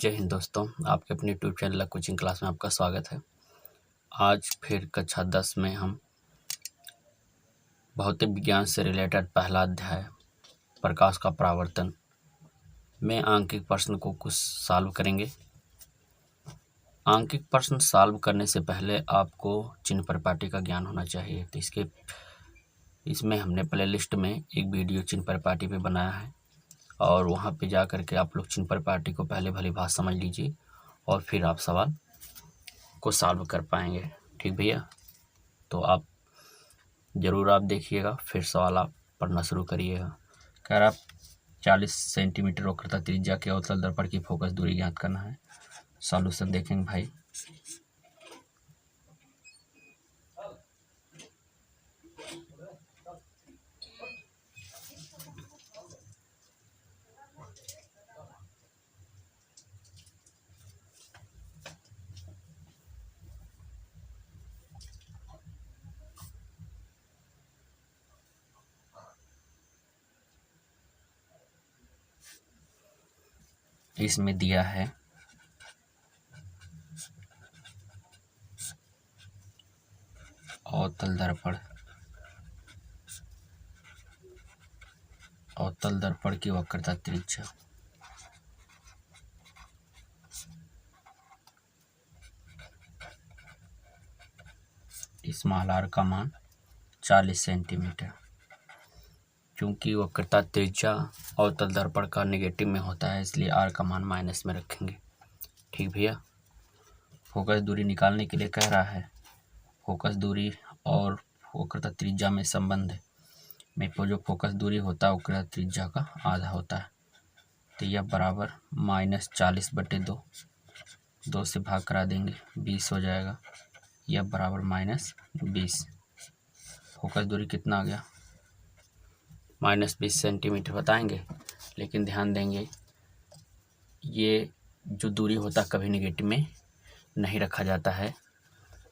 जय हिंद दोस्तों, आपके अपने यूट्यूब चैनल कोचिंग क्लास में आपका स्वागत है। आज फिर कक्षा 10 में हम भौतिक विज्ञान से रिलेटेड पहला अध्याय प्रकाश का परावर्तन में आंकिक प्रश्न को कुछ सॉल्व करेंगे। आंकिक प्रश्न सॉल्व करने से पहले आपको चिन्ह परिपाटी का ज्ञान होना चाहिए। तो इसमें हमने प्लेलिस्ट में एक वीडियो चिन्ह परिपाटी पे बनाया है और वहाँ पे जा कर के आप लोग चिन्ह परिपाटी को पहले भली बात समझ लीजिए और फिर आप सवाल को सॉल्व कर पाएंगे। ठीक भैया, तो आप ज़रूर आप देखिएगा, फिर सवाल आप पढ़ना शुरू करिएगा। कह रहा 40 सेंटीमीटर वक्रता त्रिज्या के अवतल दर्पण की फोकस दूरी ज्ञात करना है। सॉल्यूशन देखेंगे भाई। इसमें दिया है अवतल दर्पण की वक्रता त्रिज्या स्मॉल r का मान 40 सेंटीमीटर। क्योंकि वक्रता त्रिज्या अवतल दर्पण का नेगेटिव में होता है, इसलिए r का मान माइनस में रखेंगे। ठीक भैया, फोकस दूरी निकालने के लिए कह रहा है। फोकस दूरी और वक्रता त्रिज्या में संबंध में जो फोकस दूरी होता है वक्रता त्रिज्या का आधा होता है। तो यह बराबर -40/2, 2 से भाग करा देंगे 20 हो जाएगा। यह बराबर -20। फोकस दूरी कितना आ गया? -20 सेंटीमीटर बताएंगे, लेकिन ध्यान देंगे ये जो दूरी होता है कभी नेगेटिव में नहीं रखा जाता है।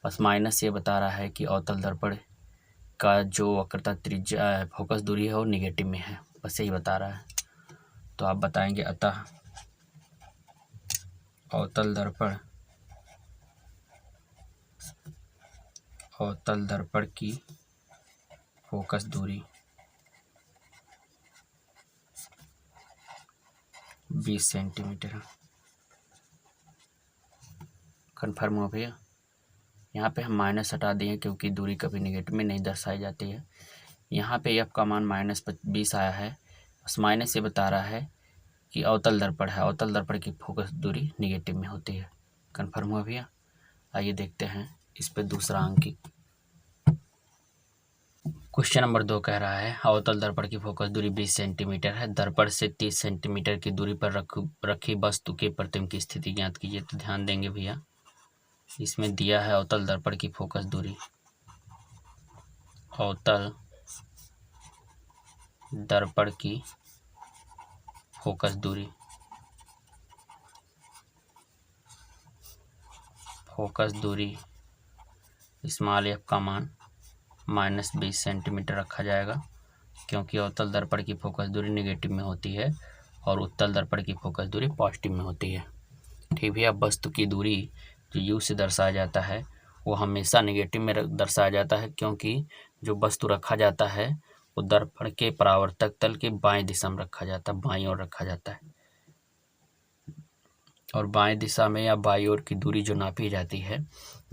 बस माइनस ये बता रहा है कि अवतल दर्पण का जो वक्रता त्रिज्या फोकस दूरी है वो नेगेटिव में है, बस यही बता रहा है। तो आप बताएंगे अतः अवतल दर्पण की फोकस दूरी 20 सेंटीमीटर है। कन्फर्म हो भैया? यहाँ पे हम माइनस हटा दिए क्योंकि दूरी कभी नेगेटिव में नहीं दर्शाई जाती है। यहाँ पे एफ का मान -20 आया है, बस माइनस ये बता रहा है कि अवतल दर्पण है, अवतल दर्पण की फोकस दूरी नेगेटिव में होती है। कन्फर्म हुआ भैया? आइए देखते हैं इस पे दूसरा अंकित। क्वेश्चन नंबर 2 कह रहा है अवतल दर्पण की फोकस दूरी 20 सेंटीमीटर है। दर्पण से 30 सेंटीमीटर की दूरी पर रखी वस्तु के प्रतिबिंब की स्थिति ज्ञात कीजिए। तो ध्यान देंगे भैया, इसमें दिया है अवतल दर्पण की फोकस दूरी, अवतल दर्पण की फोकस दूरी स्मॉल f का मान -20 सेंटीमीटर रखा जाएगा, क्योंकि अवतल दर्पण की फोकस दूरी नेगेटिव में होती है और उत्तल दर्पण की फोकस दूरी पॉजिटिव में होती है। ठीक भैया, वस्तु की दूरी जो u से दर्शाया जाता है वो हमेशा नेगेटिव में दर्शाया जाता है, क्योंकि जो वस्तु रखा जाता है वो दर्पण के परावर्तक तल के बाएं दिशा में रखा जाता है, बाईं ओर रखा जाता है। और बाएं दिशा में या बाईं ओर की दूरी जो नापी जाती है,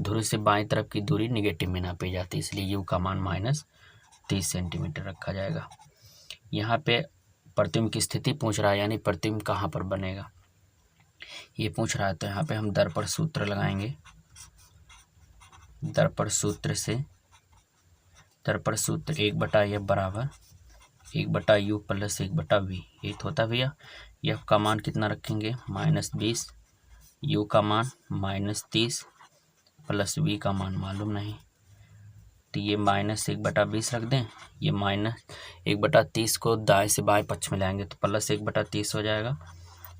ध्रुव से बाएं तरफ की दूरी नेगेटिव में नापी जाती है, इसलिए u का मान -30 सेंटीमीटर रखा जाएगा। यहाँ पे प्रतिबिंब की स्थिति पूछ रहा है, यानी प्रतिबिंब कहाँ पर बनेगा ये पूछ रहा है। तो यहाँ पे हम दर्पण सूत्र लगाएंगे। दर्पण सूत्र 1/f बराबर 1/u + 1/v ये होता है भैया। f का मान कितना रखेंगे? -20, u का मान -30 + v का मान मालूम नहीं, तो ये -1/20 रख दें। ये -1/30 को दाएं से बाएं पक्ष में लाएंगे तो +1/30 हो जाएगा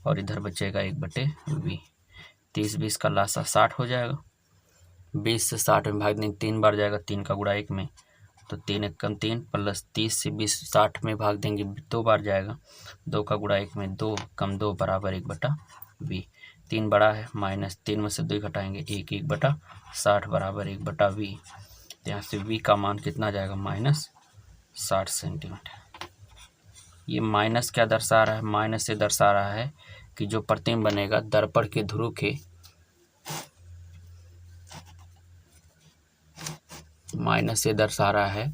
और इधर बचेगा 1/v। 30-20 का लासा 60 हो जाएगा। 20 से 60 में भाग देंगे 3 बार जाएगा, 3 का गुणा 1 में, तो 3 × 3 + 30 से 20 60 में भाग देंगे 2 बार जाएगा, 2 का गुणा 1 में 2 = 2 बराबर 1/v। 3 बड़ा है, -3 में से 2 घटाएंगे 1/60 बराबर 1/v। यहाँ से v का मान कितना जाएगा, -60 सेंटीमीटर। ये माइनस क्या दर्शा रहा है, माइनस से दर्शा रहा है कि जो प्रतिबिंब बनेगा दर्पण के ध्रुव के माइनस से दर्शा रहा है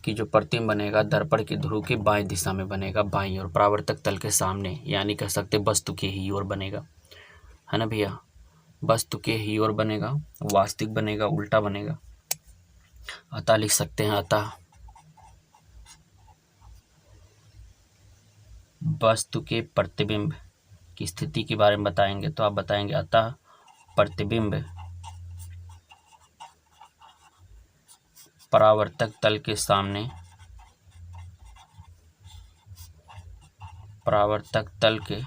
कि जो प्रतिबिंब बनेगा दर्पण के ध्रुव के बाएं दिशा में बनेगा, बाईं ओर, परावर्तक तल के सामने, यानी कह सकते वस्तु के ही ओर बनेगा, है ना भैया। वस्तु के ही ओर बनेगा, वास्तविक बनेगा, उल्टा बनेगा। अतः लिख सकते हैं, अतः वस्तु के प्रतिबिंब की स्थिति के बारे में बताएंगे तो आप बताएंगे अतः प्रतिबिंब परावर्तक तल के सामने, परावर्तक तल के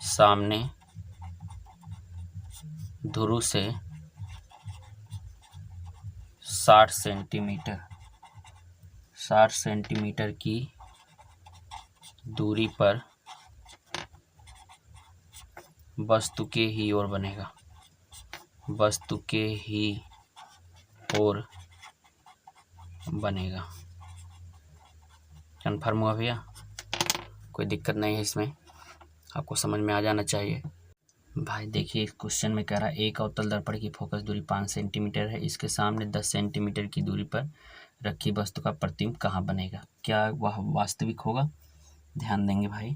सामने ध्रुव से 60 सेंटीमीटर की दूरी पर वस्तु के ही ओर बनेगा, वस्तु के ही ओर बनेगा। कन्फर्म हुआ भैया, कोई दिक्कत नहीं है इसमें, आपको समझ में आ जाना चाहिए। भाई देखिए, इस क्वेश्चन में कह रहा है एक अवतल दर्पण की फोकस दूरी 5 सेंटीमीटर है, इसके सामने 10 सेंटीमीटर की दूरी पर रखी वस्तु का प्रतिबिंब कहाँ बनेगा, क्या वह वास्तविक होगा। ध्यान देंगे भाई,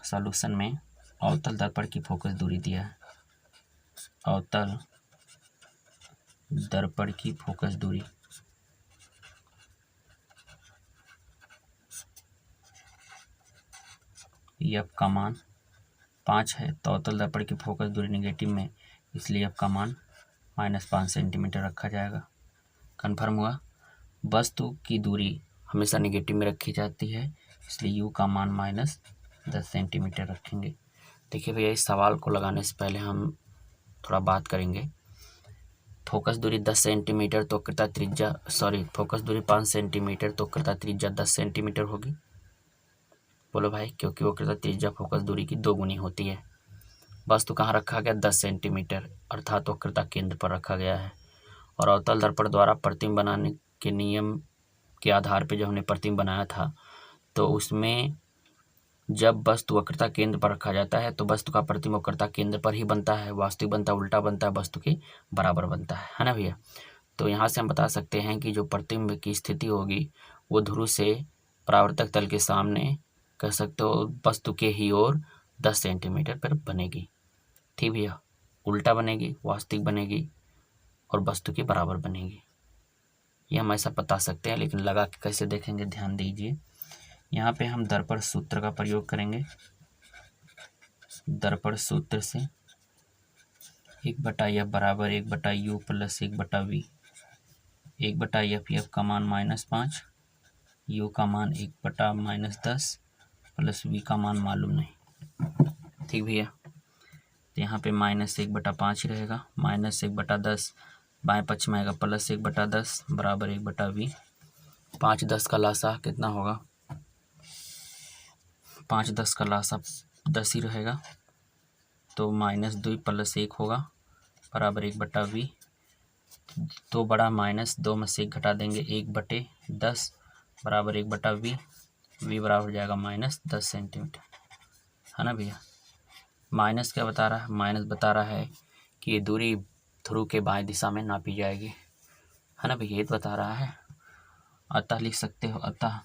सॉल्यूशन में अवतल दर्पण की फोकस दूरी दिया है, अवतल दर्पण की फोकस दूरी एफ का मान 5 है, तो अवतल दर्पण की फोकस दूरी नेगेटिव में, इसलिए एफ का मान -5 सेंटीमीटर रखा जाएगा। कन्फर्म हुआ। वस्तु की दूरी हमेशा नेगेटिव में रखी जाती है, इसलिए यू का मान -10 सेंटीमीटर रखेंगे। देखिए भैया, इस सवाल को लगाने से पहले हम थोड़ा बात करेंगे। फोकस दूरी 10 सेंटीमीटर तो वक्रता त्रिज्या, फोकस दूरी 5 सेंटीमीटर तो वक्रता त्रिज्या 10 सेंटीमीटर होगी। बोलो भाई, क्योंकि वक्रता त्रिज्या फोकस दूरी की 2 गुनी होती है। वस्तु कहाँ रखा गया, 10 सेंटीमीटर, अर्थात वक्रता केंद्र पर रखा गया है। और अवतल दर्पण द्वारा प्रतिबिंब बनाने के नियम के आधार पर जब हमने प्रतिबिंब बनाया था, तो उसमें जब वस्तु वक्रता केंद्र पर रखा जाता है तो वस्तु का प्रतिबिंब वक्रता केंद्र पर ही बनता है, वास्तविक बनता है, उल्टा बनता है, वस्तु के बराबर बनता है ना भैया। तो यहाँ से हम बता सकते हैं कि जो प्रतिबिंब की स्थिति होगी वो ध्रुव से परावर्तक तल के सामने, कह सकते हो वस्तु के ही ओर 10 सेंटीमीटर पर बनेगी। ठीक भैया, उल्टा बनेगी, वास्तविक बनेगी और वस्तु के बराबर बनेगी। ये हम ऐसा बता सकते हैं, लेकिन लगा के कैसे देखेंगे, ध्यान दीजिए। यहाँ पे हम दर्पण सूत्र का प्रयोग करेंगे। दर्पण सूत्र से 1/f बराबर 1/u प्लस 1/v। 1/f का मान -5, u का मान 1/-10 प्लस v का मान मालूम नहीं। ठीक भैया, तो यहाँ पे -1/5 ही रहेगा, -1/10 बाएं पक्ष में आएगा, प्लस 1/10 बराबर 1/v। 5-10 का लासा कितना होगा, 5-10 का लासा 10 ही रहेगा, तो -2 प्लस 1 होगा बराबर 1/v। 2 बड़ा -2 में से 1 घटा देंगे, 1/10 बराबर 1/v। v बराबर हो जाएगा -10 सेंटीमीटर, है ना भैया। माइनस क्या बता रहा है, माइनस बता रहा है कि ये दूरी ध्रुव के बाएं दिशा में नापी जाएगी, है ना भैया, ये बता रहा है। अतः लिख सकते हो, अतः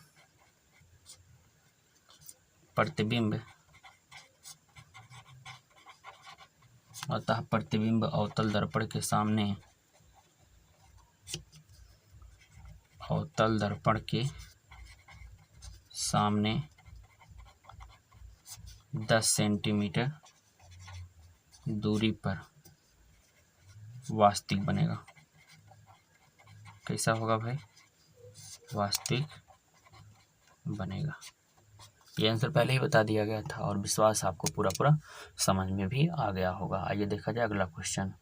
प्रतिबिंब अवतल दर्पण के सामने, अवतल दर्पण के सामने 10 सेंटीमीटर दूरी पर वास्तविक बनेगा। कैसा होगा भाई, वास्तविक बनेगा। ये आंसर पहले ही बता दिया गया था और विश्वास आपको पूरा समझ में भी आ गया होगा। आइए देखा जाए अगला क्वेश्चन।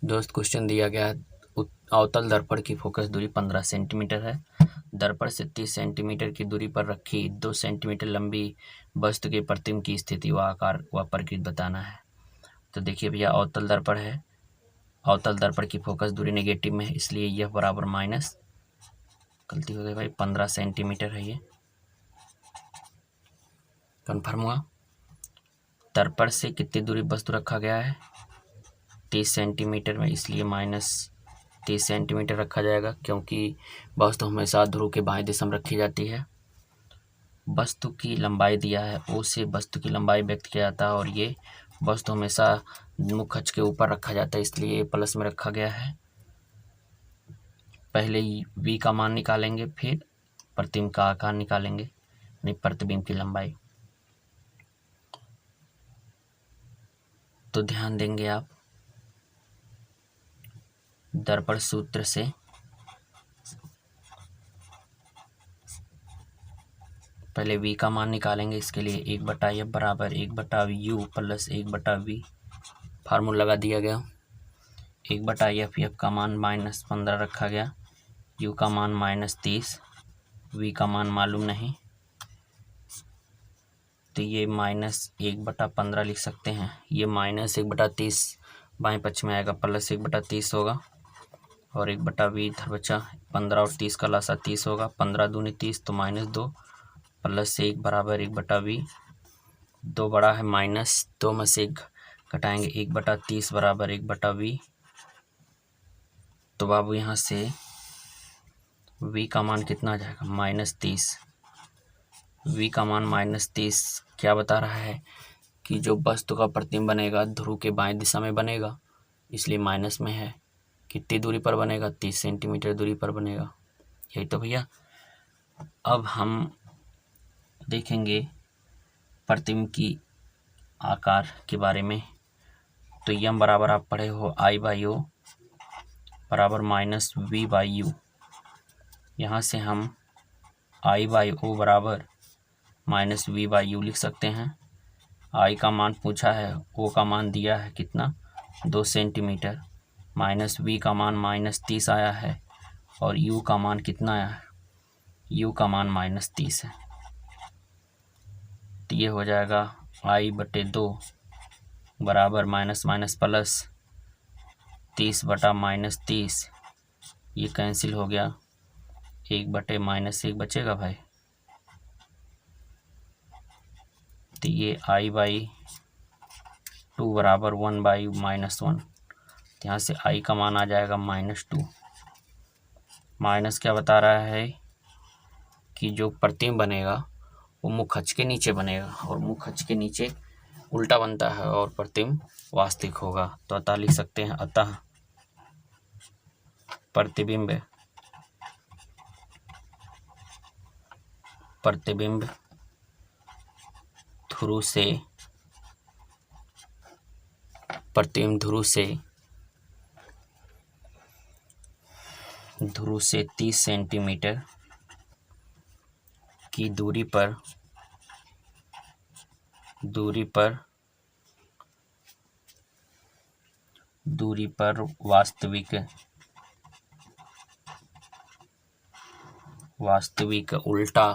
दोस्त क्वेश्चन दिया गया है, अवतल दर्पण की फोकस दूरी 15 सेंटीमीटर है दर्पण से 30 सेंटीमीटर की दूरी पर रखी 2 सेंटीमीटर लंबी वस्तु के प्रतिबिंब की स्थिति व आकार व प्रकृति बताना है। तो देखिए भैया, अवतल दर्पण है, अवतल दर्पण की फोकस दूरी नेगेटिव में है, इसलिए यह बराबर माइनस, गलती हो गई भाई, 15 सेंटीमीटर है, ये कन्फर्म हुआ। दर्पण से कितनी दूरी वस्तु रखा गया है, 30 सेंटीमीटर में, इसलिए माइनस 30 सेंटीमीटर रखा जाएगा, क्योंकि वस्तु हमेशा ध्रुव के बाएं दिशा में रखी जाती है। वस्तु की लंबाई दिया है, ओ से वस्तु की लंबाई व्यक्त किया जाता है, और ये वस्तु हमेशा मुख अक्ष के ऊपर रखा जाता है, इसलिए ये प्लस में रखा गया है। पहले v का मान निकालेंगे, फिर प्रतिबिंब का आकार निकालेंगे, यानी प्रतिबिंब की लंबाई। तो ध्यान देंगे आप, दर्पण सूत्र से पहले v का मान निकालेंगे। इसके लिए 1/f बराबर 1/u प्लस 1/v फार्मूला लगा दिया गया। 1/f, f का मान -15 रखा गया, u का मान -30, v का मान मालूम नहीं, तो ये -1/15 लिख सकते हैं। ये -1/30 बाएं पक्ष में आएगा, प्लस 1/30 होगा, और 1/v इधर बचा, 15 और 30 का लासा 30 होगा, 15 दूनी 30, तो -2 प्लस 1 बराबर 1/v। 2 बड़ा है, -2 में से 1 घटाएंगे, 1/30 बराबर 1/v। तो बाबू यहाँ से v का मान कितना आ जाएगा, -30। v का मान -30 क्या बता रहा है कि जो वस्तु का प्रतिबिंब बनेगा ध्रुव के बाएं दिशा में बनेगा, इसलिए माइनस में है। कितनी दूरी पर बनेगा, 30 सेंटीमीटर दूरी पर बनेगा। यही तो भैया। अब हम देखेंगे प्रतिबिंब की आकार के बारे में। तो यम बराबर आप पढ़े हो I/O बराबर -V/U। यहाँ से हम I/O बराबर -V/U लिख सकते हैं। I का मान पूछा है, O का मान दिया है कितना, 2 सेंटीमीटर, -V का मान -30 आया है, और U का मान कितना आया है, U का मान -30 है। तो ये हो जाएगा I/2 बराबर माइनस माइनस प्लस 30/-30, ये कैंसिल हो गया, 1/-1 बचेगा भाई। तो ये I/2 बराबर 1/-1। तो यहाँ से I का मान आ जाएगा -2। माइनस क्या बता रहा है कि जो प्रतिबिंब बनेगा वो मुख अक्ष के नीचे बनेगा, और मुख अक्ष के नीचे उल्टा बनता है, और प्रतिबिंब वास्तविक होगा। तो अतः लिख सकते हैं, अतः प्रतिबिंब ध्रुव से 30 सेंटीमीटर की दूरी पर वास्तविक उल्टा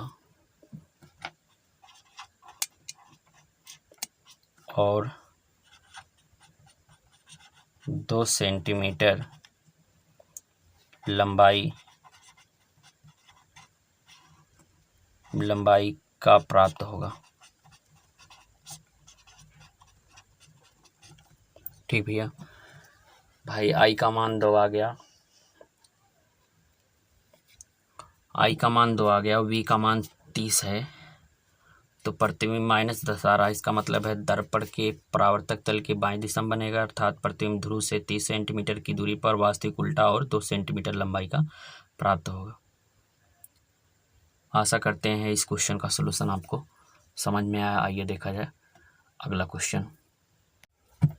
और 2 सेंटीमीटर लंबाई का प्राप्त होगा। ठीक भैया। भाई I का मान 2 आ गया, V का मान 30 है, तो प्रतिबिंब -10 आ रहा है। इसका मतलब है दर्पण के परावर्तक तल के बाएं दिशा में बनेगा, अर्थात प्रतिबिंब ध्रुव से 30 सेंटीमीटर की दूरी पर वास्तविक उल्टा और 2 सेंटीमीटर लंबाई का प्राप्त होगा। आशा करते हैं इस क्वेश्चन का सलूशन आपको समझ में आया। आइए देखा जाए अगला क्वेश्चन।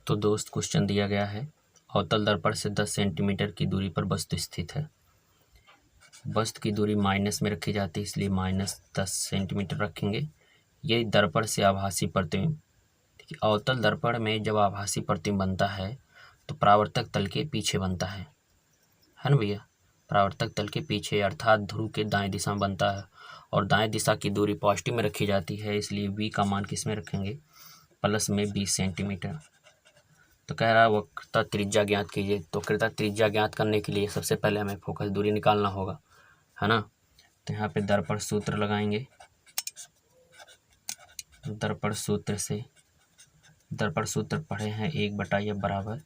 तो दोस्त, क्वेश्चन दिया गया है, अवतल दर्पण से 10 सेंटीमीटर की दूरी पर वस्तु स्थित है। वस्तु की दूरी माइनस में रखी जाती है, इसलिए -10 सेंटीमीटर रखेंगे। ये दर्पण से आभासी प्रतिबिंब, अवतल दर्पण में जब आभासी प्रतिबिंब बनता है तो परावर्तक तल के पीछे बनता है ना भैया। परावर्तक तल के पीछे अर्थात ध्रुव के दाएं दिशा में बनता है और दाएं दिशा की दूरी पॉजिटिव में रखी जाती है, इसलिए v का मान किस में रखेंगे, प्लस में 20 सेंटीमीटर। तो कह रहा है वक्रता त्रिज्या ज्ञात कीजिए। तो वक्रता त्रिज्या ज्ञात करने के लिए सबसे पहले हमें फोकस दूरी निकालना होगा, है ना। तो यहाँ पे दर्पण सूत्र लगाएंगे। दर्पण सूत्र पढ़े हैं 1/f बराबर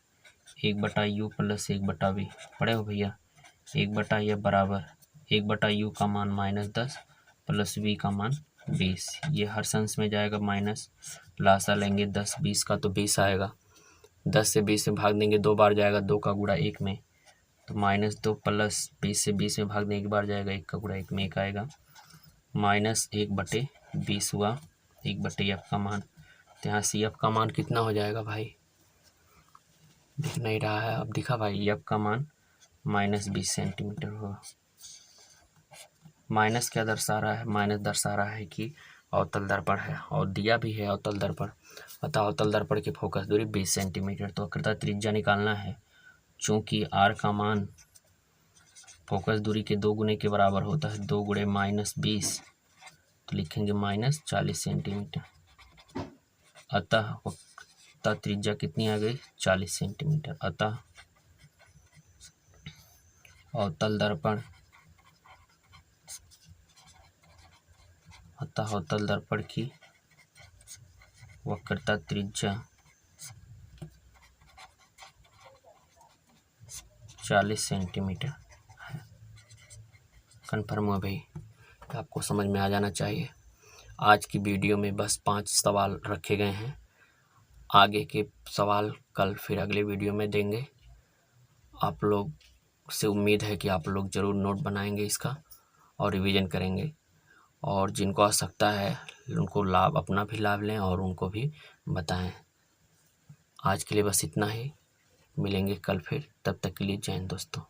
1/u प्लस 1/v। पढ़े हो भैया। 1/f बराबर 1/u का मान -10 प्लस v का मान 20। ये हर अंश में जाएगा माइनस, लासा लेंगे 10 20 का तो 20 आएगा। 10 से 20 में भाग देंगे 2 बार जाएगा, 2 का गुणा 1 में, तो -2 प्लस 20 से 20 में भाग देंगे 1 बार जाएगा, 1 का गुणा 1 में 1 आएगा, -1/20 हुआ 1/f का मान। तो यहाँ CF का मान कितना हो जाएगा भाई, दिख नहीं रहा है, अब दिखा भाई। F का मान -20 सेंटीमीटर होगा। माइनस क्या दर्शा रहा है, माइनस दर्शा रहा है कि अवतल दर्पण है और दिया भी है अवतल दर्पण। अतः अवतल दर्पण की फोकस दूरी 20 सेंटीमीटर। तो वक्रता त्रिज्या निकालना है। चूंकि r का मान फोकस दूरी के 2 गुने के बराबर होता है, 2 गुणे -20, तो लिखेंगे -40 सेंटीमीटर। अतः वक्रता त्रिज्या कितनी आ गई, 40 सेंटीमीटर। अतः अवतल दर्पण की वक्रता त्रिज्या 40 सेंटीमीटर है। कन्फर्म हुआ भाई, आपको समझ में आ जाना चाहिए। आज की वीडियो में बस 5 सवाल रखे गए हैं। आगे के सवाल कल फिर अगले वीडियो में देंगे। आप लोग से उम्मीद है कि आप लोग ज़रूर नोट बनाएंगे इसका और रिवीजन करेंगे, और जिनको आवश्यकता है उनको अपना भी लाभ लें और उनको भी बताएं। आज के लिए बस इतना ही, मिलेंगे कल फिर, तब तक के लिए जय हिंद दोस्तों।